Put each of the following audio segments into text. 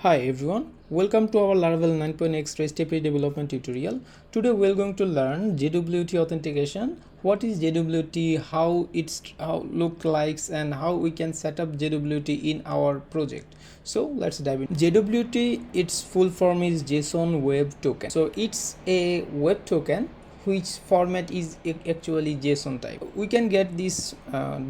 Hi everyone, welcome to our Laravel 9.x REST API development tutorial. Today we are going to learn JWT authentication. What is JWT, how look likes, and how we can set up JWT in our project. So let's dive in. JWT, its full form is JSON Web Token. So it's a web token which format is actually JSON type. We can get this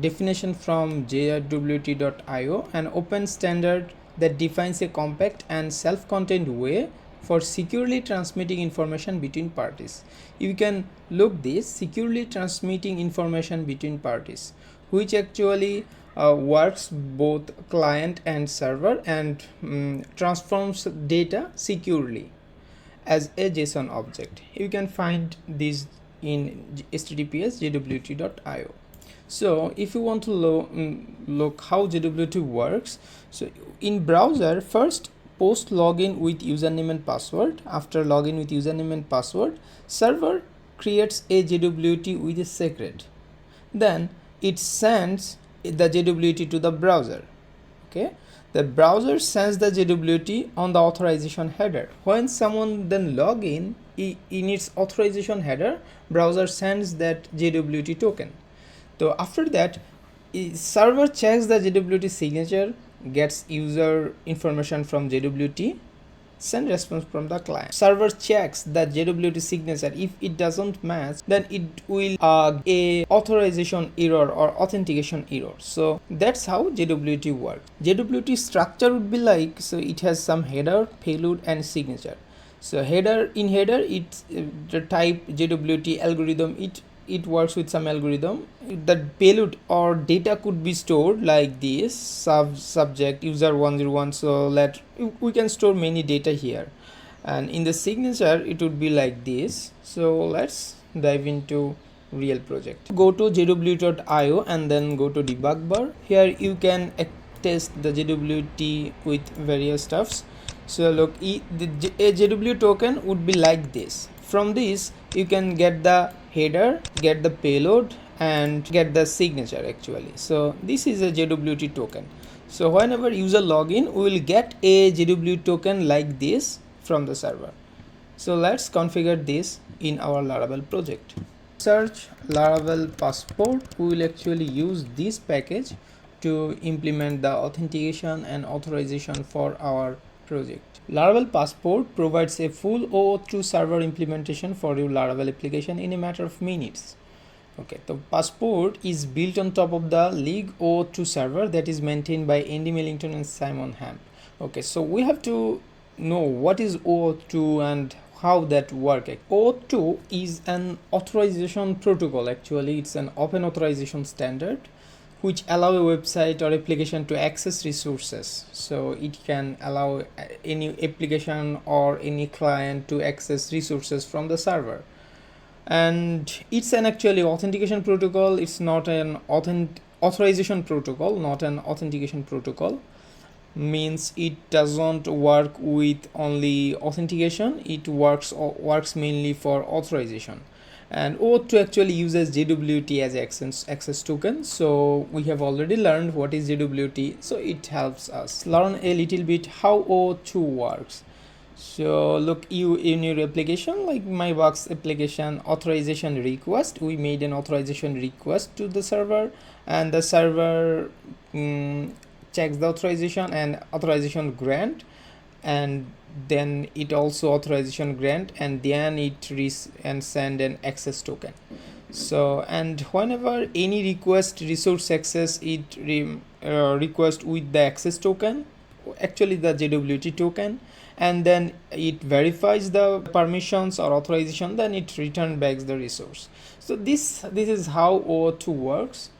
definition from JWT.io, an open standard that defines a compact and self-contained way for securely transmitting information between parties. You can look this securely transmitting information between parties, which actually works both client and server and transforms data securely as a JSON object. You can find this in https jwt.io. So if you want to look how JWT works, so in browser, first post login with username and password. After login with username and password, server creates a JWT with a secret. Then it sends the JWT to the browser. Okay, the browser sends the JWT on the authorization header. When someone then log in its authorization header, browser sends that JWT token. So after that, server checks the JWT signature, gets user information from JWT, send response from the client. Server checks the JWT signature. If it doesn't match, then it will a authorization error or authentication error. So that's how JWT works. JWT structure would be like, so it has some header, payload, and signature. So header, it's the type JWT algorithm. It works with some algorithm. The payload or data could be stored like this: subject user 101. So we can store many data here, and in the signature it would be like this. So let's dive into real project. Go to jwt.io and then go to debug bar. Here you can test the JWT with various stuffs. So look, a JWT token would be like this. From this you can get the header, get the payload, and get the signature actually. So this is a JWT token. So whenever user login, we will get a JWT token like this from the server. So let's configure this in our Laravel project. Search Laravel Passport. We will actually use this package to implement the authentication and authorization for our project. Laravel Passport provides a full auth server implementation for your Laravel application in a matter of minutes. Okay, the Passport is built on top of the League auth server that is maintained by Andy Millington and Simon Hamp. Okay, so we have to know what is auth and how that works. Auth is an authorization protocol. Actually, it's an open authorization standard which allow a website or application to access resources. So it can allow any application or any client to access resources from the server. And it's an actually authentication protocol. It's not an authorization protocol, not an authentication protocol. Means it doesn't work with only authentication. It works mainly for authorization. And auth actually uses JWT as access token. So we have already learned what is JWT, so it helps us learn a little bit how auth works. So look, you in your application like my box application authorization request, we made an authorization request to the server, and the server checks the authorization and authorization grant, and then it also authorization grant, and then it and send an access token. So and whenever any request resource access, it request with the access token, actually the JWT token, and then it verifies the permissions or authorization, then it return back the resource. So this is how auth works.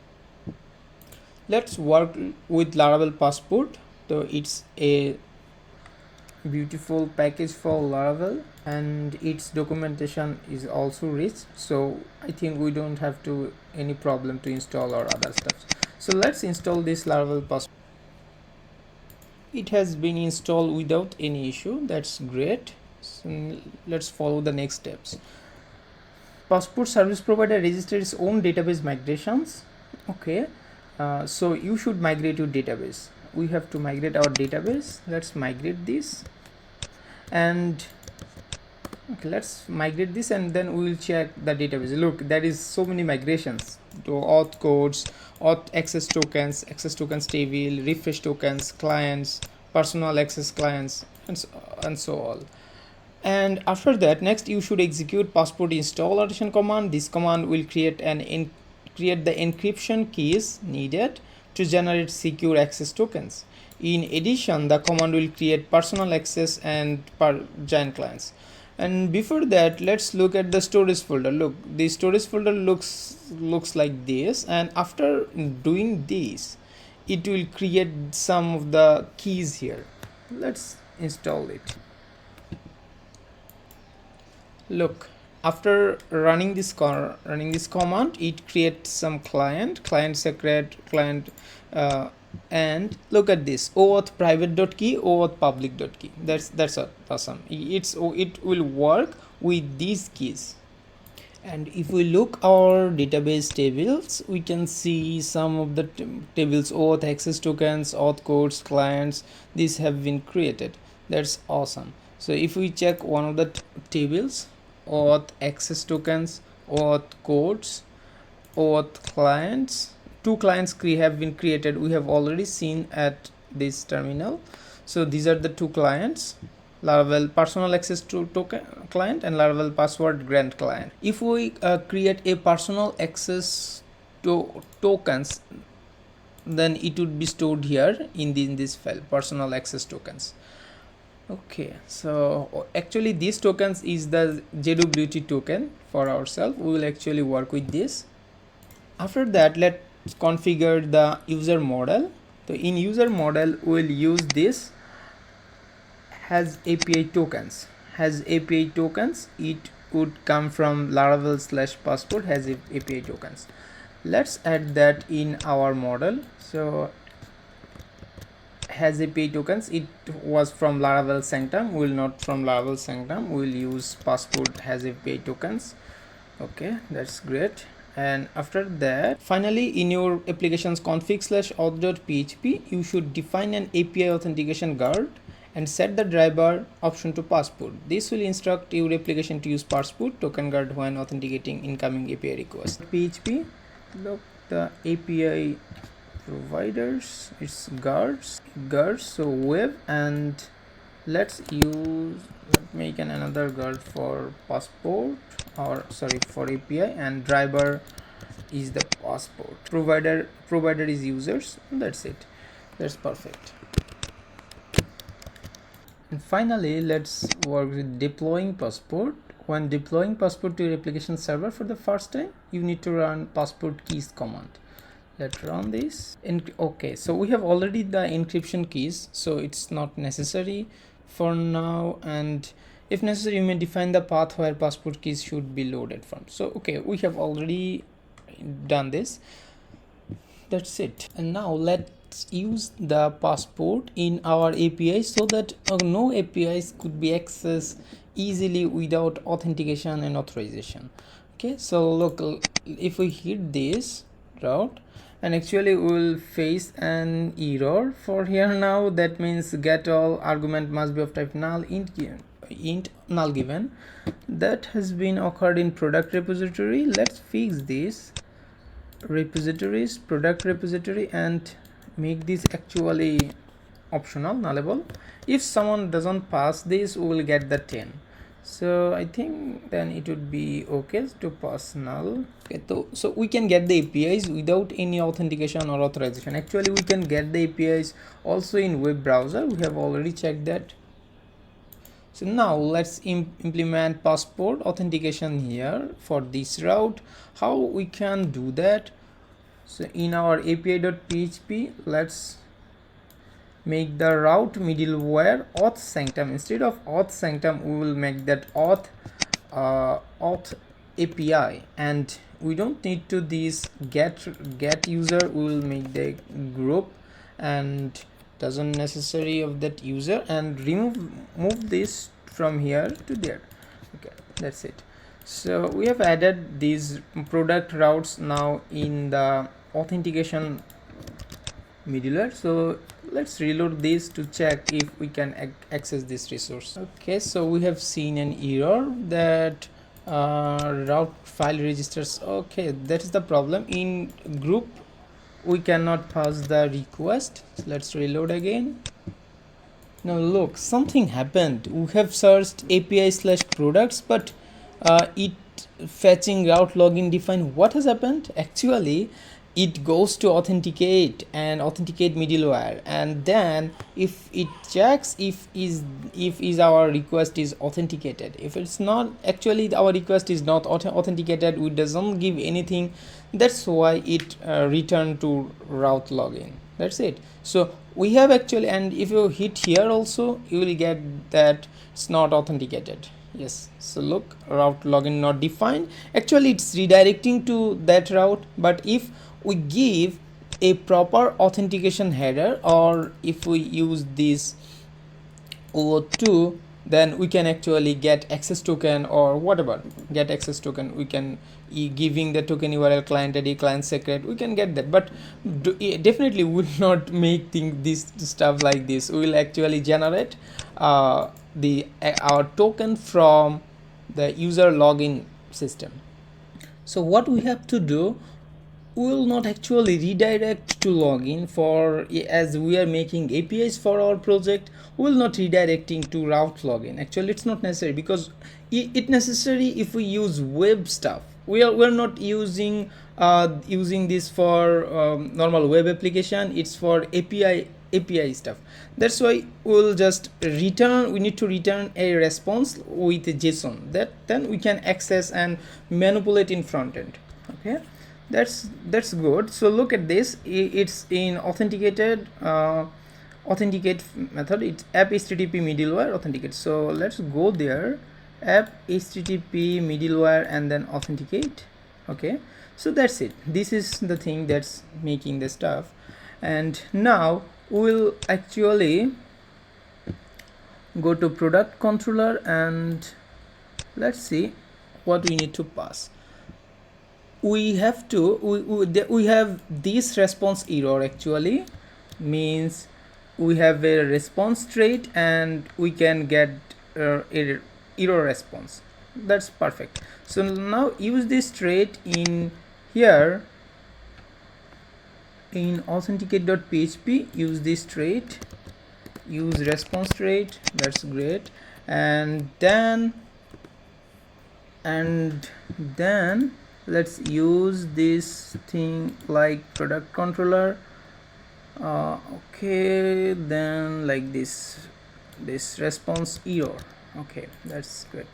Let's work with Laravel Passport. So it's a beautiful package for Laravel, and its documentation is also rich, so I think we don't have any problem to install or other stuff. So let's install this Laravel Passport. It has been installed without any issue. That's great. So let's follow the next steps. Passport service provider registers its own database migrations. Okay, so you should migrate your database. we have to migrate our database. Let's migrate this, and okay, let's migrate this, and then we will check the database. Look, there is so many migrations to auth codes, auth access tokens table, refresh tokens, clients, personal access clients, and so on. And after that, next you should execute passport install automation command. This command will create create the encryption keys needed to generate secure access tokens. In addition, the command will create personal access and giant clients. And before that, let's look at the storage folder. Look, the storage folder looks like this, and after doing this, it will create some of the keys here. Let's install it. Look, after running this command, it creates some client secret client, and look at this: auth private.key, auth public.key. That's awesome. It will work with these keys. And if we look our database tables, we can see some of the tables: auth access tokens, auth codes, clients. These have been created. That's awesome. So if we check one of the tables, auth access tokens, auth codes, auth clients, two clients have been created. We have already seen at this terminal. So these are the two clients: Laravel personal access to token client and Laravel password grant client. If we create a personal access to tokens, then it would be stored here in this file, personal access tokens. Okay, so actually these tokens is the JWT token for ourselves. We will actually work with this. After that, let's configure the user model. So in user model, we will use this has API tokens. It would come from Laravel /passport has API tokens. Let's add that in our model. So has API tokens, it was from Laravel Sanctum. We will not from Laravel Sanctum, we will use passport has API tokens. Okay, that's great. And after that, finally, in your applications config /auth.php, you should define an API authentication guard and set the driver option to passport. This will instruct your application to use passport token guard when authenticating incoming API requests. PHP, look, the API providers, it's guards. So web, and let's make another guard for passport, or sorry, for API, and driver is the passport. Provider is users. That's it. That's perfect. And finally, let's work with deploying passport. When deploying passport to your application server for the first time, you need to run passport keys command. Let's run this. Okay, so we have already the encryption keys, so it's not necessary for now, and if necessary you may define the path where passport keys should be loaded from. So okay, we have already done this. That's it. And now let's use the passport in our API so that no APIs could be accessed easily without authentication and authorization. Okay, so look, if we hit this route, and actually we will face an error for here now. That means get all argument must be of type null, int null given. That has been occurred in product repository. Let's fix this. Repositories, product repository, and make this actually optional, nullable. If someone doesn't pass this, we will get the 10. So I think then it would be okay to pass null. Okay, so we can get the APIs without any authentication or authorization. Actually, we can get the APIs also in web browser. We have already checked that. So now let's implement passport authentication here for this route. How we can do that? So in our api.php, let's make the route middleware auth sanctum. Instead of auth sanctum, we will make that auth API, and we don't need to this get user. We will make the group, and doesn't necessary of that user, and move this from here to there. Okay, that's it. So we have added these product routes now in the authentication middleware. So let's reload this to check if we can access this resource. Okay, so we have seen an error that route file registers. Okay, that is the problem. In group we cannot pass the request. So let's reload again. Now look, something happened. We have searched API/products, but it fetching route login define. What has happened? Actually, it goes to authenticate and authenticate middleware, and then if it checks if our request is authenticated. If it's not, actually our request is not authenticated, it doesn't give anything. That's why it returned to route login. That's it. So we have actually, and if you hit here also, you will get that it's not authenticated. Yes, so look, route login not defined. Actually it's redirecting to that route, but if we give a proper authentication header, or if we use this auth2, then we can actually get access token or whatever, get access token. We can giving the token URL, client ID, client secret, we can get that, but definitely will not make this stuff like this. We will actually generate our token from the user login system. So what we have to do, we will not actually redirect to login for, as we are making APIs for our project, we will not redirecting to route login. Actually it's not necessary, because it necessary if we use web stuff. We're not using this for normal web application. It's for API stuff. That's why we'll just return, we need to return a response with JSON that then we can access and manipulate in front end. Okay, that's good. So look at this, it's in authenticated authenticate method. It's app http middleware authenticate. So let's go there, app http middleware and then authenticate. Okay, so that's it. This is the thing that's making the stuff. And now we'll actually go to product controller and let's see what we need to pass. We have to we have this response error. Actually means we have a response trait and we can get error response. That's perfect. So now use this trait in here in authenticate.php. use this trait, use response trait. That's great. And then let's use this thing like product controller. Okay, then like this response error. Okay, that's good.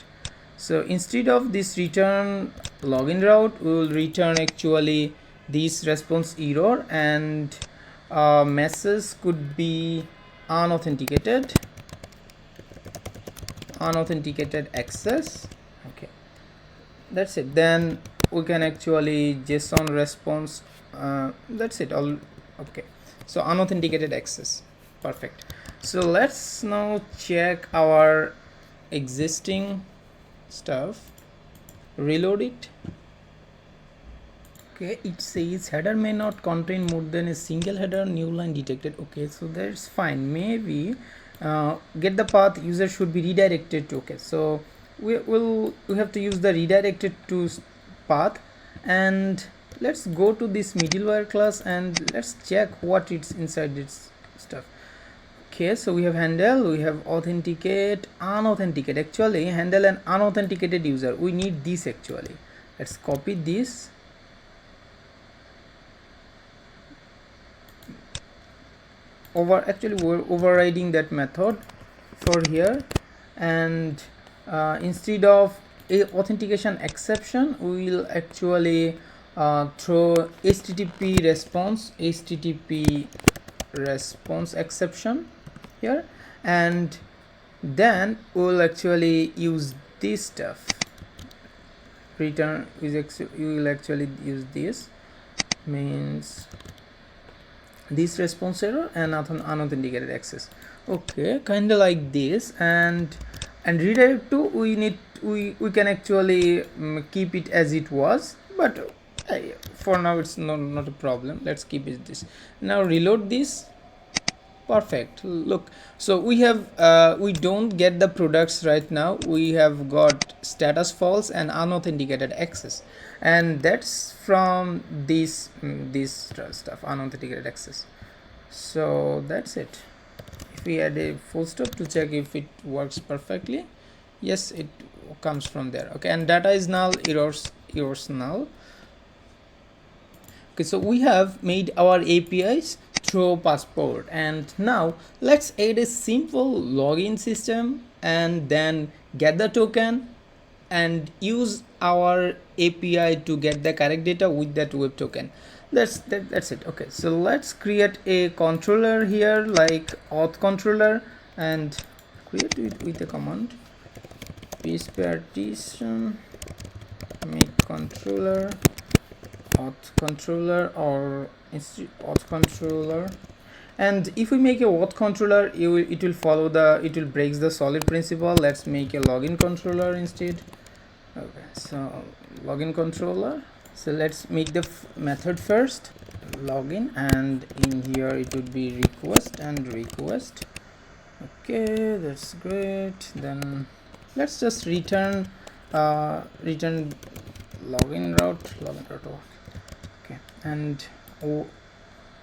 So instead of this return login route, we will return actually this response error, and message could be unauthenticated access. Okay, that's it. Then we can actually JSON response. That's it all. Okay, so unauthenticated access. Perfect. So let's now check our existing stuff, reload it. Okay, it says header may not contain more than a single header, new line detected. Okay, so that's fine. Maybe get the path user should be redirected to. Okay, so we have to use the redirected to path, and let's go to this middleware class and let's check what it's inside this stuff. Okay, so we have handle, we have authenticate, unauthenticate. Actually handle an unauthenticated user, we need this actually. Let's copy this. Actually we're overriding that method for here, and instead of a authentication exception, we will actually throw http response exception here, and then we will actually use this stuff. Return is you will actually use this, means this response error and unauthenticated access. Okay, kind of like this. And redirect to, we can actually keep it as it was, but for now it's not a problem. Let's keep it this. Now reload this. Perfect. Look, so we don't get the products right now. We have got status false and unauthenticated access, and that's from this stuff, unauthenticated access. So that's it. If we add a full stop to check if it works perfectly, yes, it comes from there. Okay, and data is null, errors null. Okay, so we have made our APIs through Passport, and now let's add a simple login system and then get the token and use our API to get the correct data with that web token. That's it. Okay, so let's create a controller here, like auth controller, and create it with a command piece partition make controller auth controller or auth controller. And if we make a auth controller, it will breaks the solid principle. Let's make a login controller instead. Okay, so login controller. So let's make the method first, login, and in here it would be request and request. Okay, that's great. Then let's just return login route. Okay, and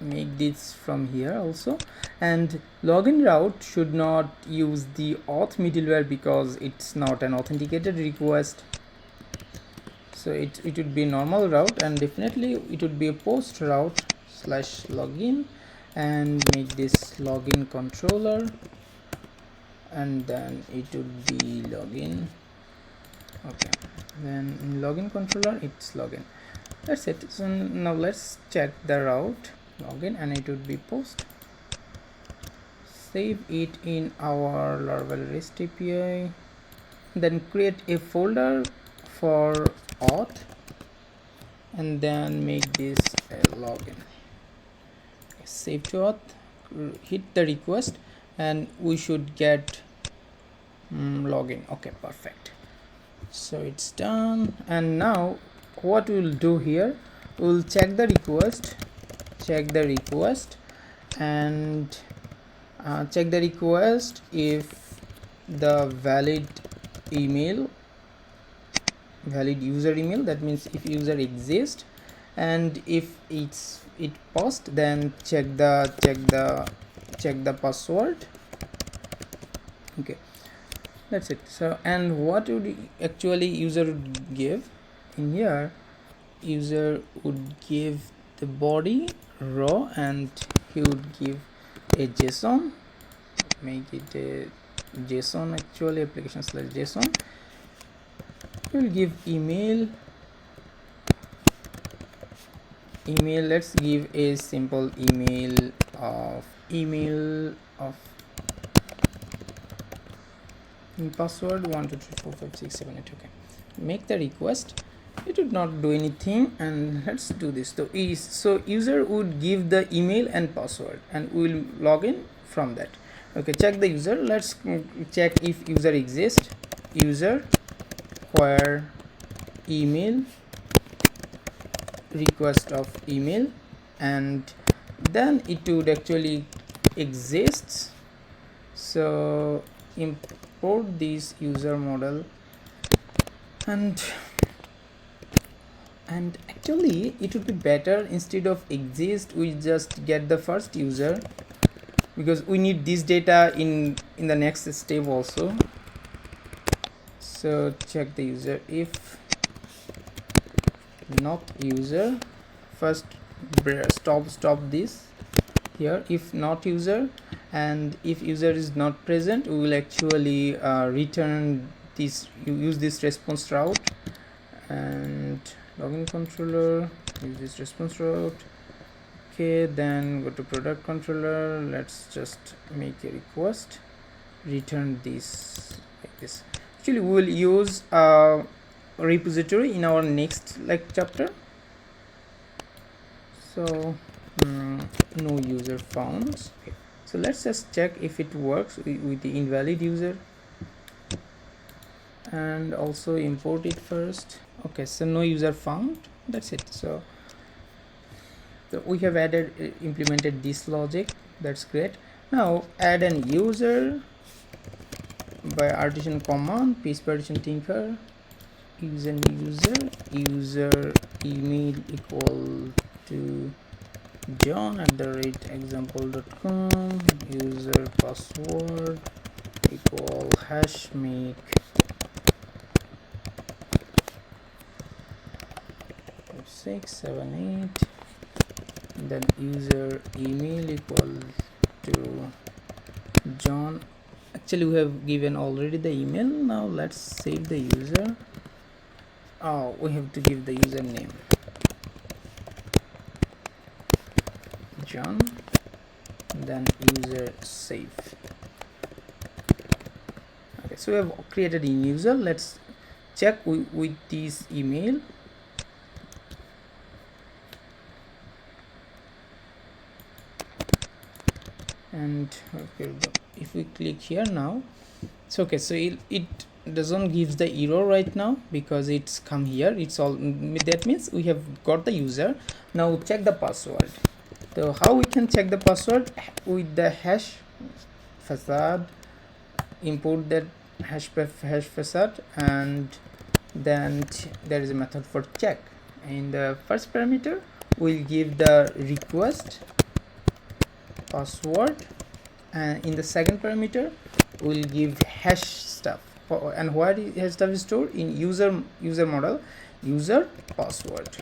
make this from here also. And login route should not use the auth middleware because it's not an authenticated request. So it would be normal route, and definitely it would be a post route slash login, and make this login controller, and then it would be login. Okay, then in login controller it's login. That's it. So now let's check the route login, and it would be post. Save it in our Laravel REST API, then create a folder for auth, and then make this a login. Save to auth, hit the request, and we should get login. Okay, perfect. So it's done. And now what we'll do here, we'll check the request, and check the request if the valid user email, that means if user exists, and if it passed, then check the password. Okay, that's it. So, and what would actually user would give in here, user would give the body raw, and he would give a JSON, make it a JSON, actually application slash JSON. We'll give email. Let's give a simple email of password 1234567. Okay, make the request. It would not do anything, and let's do this. So user would give the email and password, and we'll log in from that. Okay, check the user. Let's check if user exists. User where email, request of email, and then it would actually exists. So import this user model, and actually it would be better, instead of exist we just get the first user, because we need this data in the next step also. So check the user. If not user, first stop this here. If not user, and if user is not present, we will actually return this, use this response route, and login controller, use this response route. Okay, then go to product controller. Let's just make a request, return this like this. Actually we will use a repository in our next chapter. So no user found. Okay. So let's just check if it works with the invalid user, and also import it first. Okay, so no user found. That's it. So we have implemented this logic. That's great. Now add an user by artisan command piece partition tinker use an user email equal to john@example.com user password equal hash make 678 then user email equal to John. Actually we have given already the email. Now let's save the user. Oh, we have to give the username John, then user save. Okay, so we have created a user. Let's check with this email. And okay, if we click here now, it's okay. So it doesn't gives the error right now because it's come here. It's all that means we have got the user. Now check the password. So how we can check the password? With the hash facade, import that hash facade, and then there is a method for check. In the first parameter we'll give the request password, and in the second parameter we'll give hash stuff. And where is hash stuff is stored? In user model user password.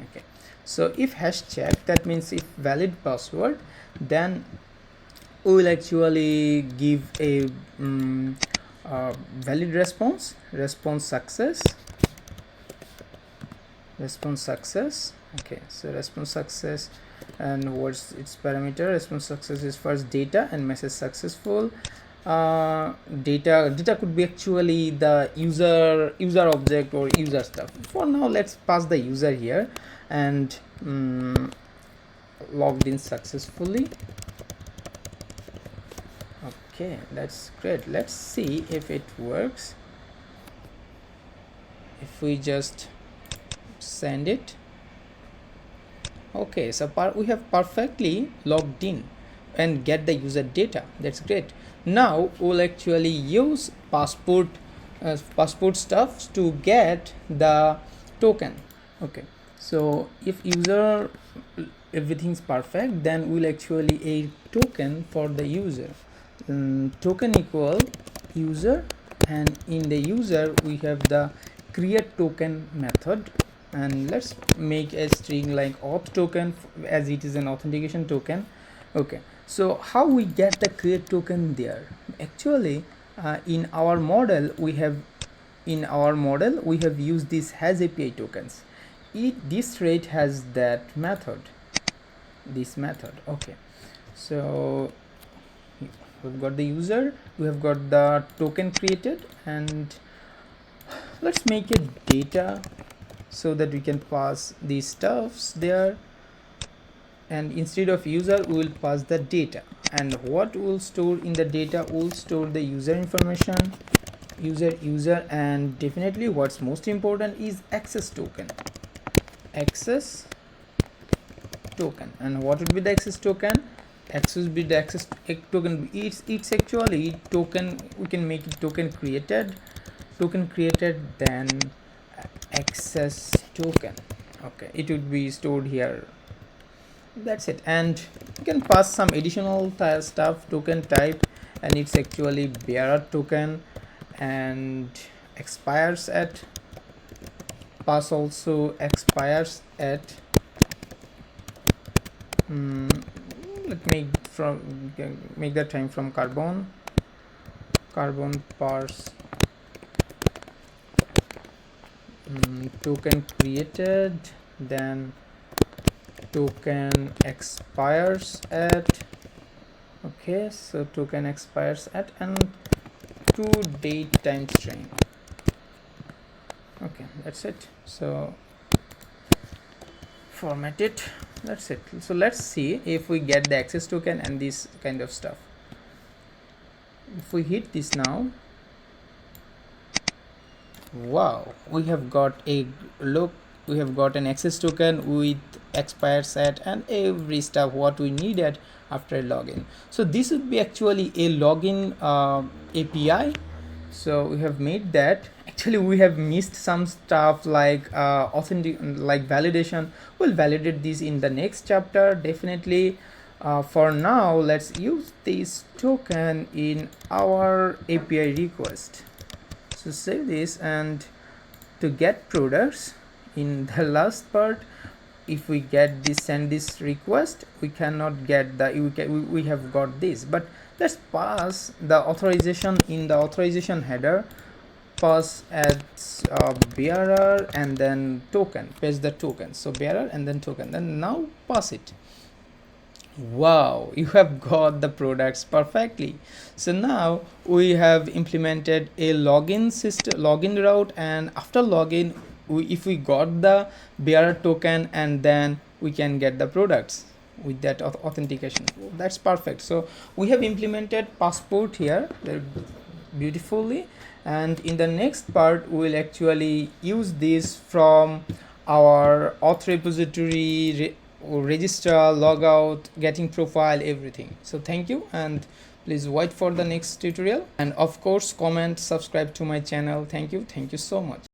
Okay, so if hash check, that means if valid password, then we will actually give a valid response success. Okay, so response success, and what's its parameter? Response success is first data and message successful. Data could be actually the user object or user stuff. For now let's pass the user here, and logged in successfully. Okay, that's great. Let's see if it works. If we just send it. Okay, so we have perfectly logged in and get the user data. That's great. Now we'll actually use passport stuff to get the token. Okay, so if user everything's perfect, then we'll actually a token for the user. Token equal user, and in the user we have the create token method, and let's make a string like auth token as it is an authentication token. Okay, so how we get the create token there? Actually in our model we have used this has API tokens. This thread has that method, this method. Okay, so we've got the user, we have got the token created, and let's make it data so that we can pass these stuffs there, and instead of user we will pass the data. And what we'll store in the data? We'll store the user information, user, and definitely what's most important is access token. And what would be the access token? Access be the access token. It's actually token. We can make it token created, then access token. Okay, it would be stored here. That's it. And you can pass some additional stuff, token type, and it's actually bearer token, and expires at pass also expires at let me make the time from carbon parse token created, then token expires at. Okay, so token expires at, and to date time string. Okay, that's it. So format it. That's it. So let's see if we get the access token and this kind of stuff. If we hit this now, wow, we have got a look we have got an access token with expired set and every stuff what we needed after login. So this would be actually a login API. So we have made that. Actually we have missed some stuff like authentic, like validation. We'll validate this in the next chapter definitely. For now let's use this token in our API request. So save this, and to get products in the last part, if we get this, send this request, we cannot get the we have got this, but let's pass the authorization in the authorization header, pass as bearer and then token, paste the token, so bearer and then token, then now pass it. Wow, you have got the products perfectly. So now we have implemented a login system, login route, and after login if we got the bearer token, and then we can get the products with that authentication. That's perfect. So we have implemented passport here very beautifully, and in the next part we will actually use this from our auth repository, register, logout, getting profile, everything. So thank you, and please wait for the next tutorial, and of course comment, subscribe to my channel. Thank you so much.